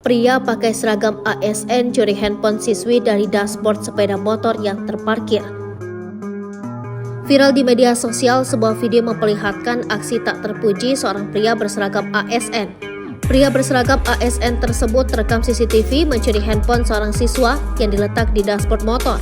Pria pakai seragam ASN curi handphone siswi dari dashboard sepeda motor yang terparkir. Viral di media sosial, sebuah video memperlihatkan aksi tak terpuji seorang pria berseragam ASN. Pria berseragam ASN tersebut terekam CCTV mencuri handphone seorang siswa yang diletak di dashboard motor.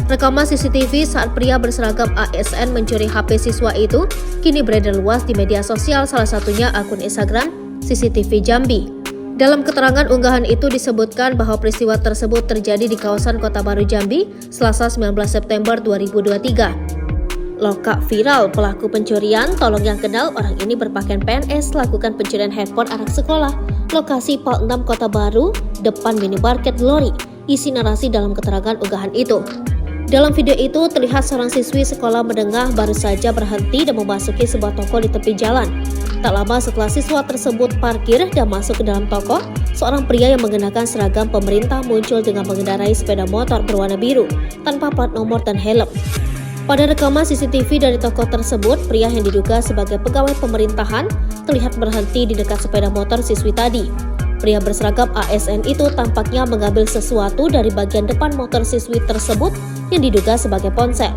Rekaman CCTV saat pria berseragam ASN mencuri HP siswa itu kini beredar luas di media sosial, salah satunya akun Instagram CCTV Jambi. Dalam keterangan unggahan itu disebutkan bahwa peristiwa tersebut terjadi di kawasan Kota Baru Jambi, Selasa 19 September 2023. Lokak viral pelaku pencurian, tolong yang kenal, orang ini berpakaian PNS lakukan pencurian handphone anak sekolah. Lokasi Pal 6 Kota Baru, depan minimarket Glory. Isi narasi dalam keterangan unggahan itu. Dalam video itu terlihat seorang siswi sekolah menengah baru saja berhenti dan memasuki sebuah toko di tepi jalan. Tak lama setelah siswa tersebut parkir dan masuk ke dalam toko, seorang pria yang mengenakan seragam pemerintah muncul dengan mengendarai sepeda motor berwarna biru tanpa plat nomor dan helm. Pada rekaman CCTV dari toko tersebut, pria yang diduga sebagai pegawai pemerintahan terlihat berhenti di dekat sepeda motor siswi tadi. Pria berseragam ASN itu tampaknya mengambil sesuatu dari bagian depan motor siswi tersebut yang diduga sebagai ponsel.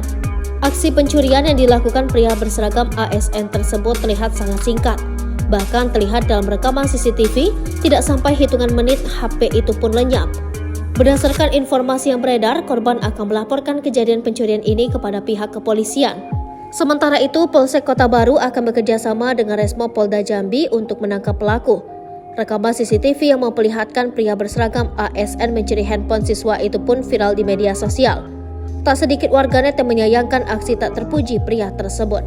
Aksi pencurian yang dilakukan pria berseragam ASN tersebut terlihat sangat singkat. Bahkan terlihat dalam rekaman CCTV, tidak sampai hitungan menit HP itu pun lenyap. Berdasarkan informasi yang beredar, korban akan melaporkan kejadian pencurian ini kepada pihak kepolisian. Sementara itu, Polsek Kota Baru akan bekerjasama dengan Resmo Polda Jambi untuk menangkap pelaku. Rekaman CCTV yang memperlihatkan pria berseragam ASN mencuri handphone siswa itu pun viral di media sosial. Tak sedikit warganet yang menyayangkan aksi tak terpuji pria tersebut.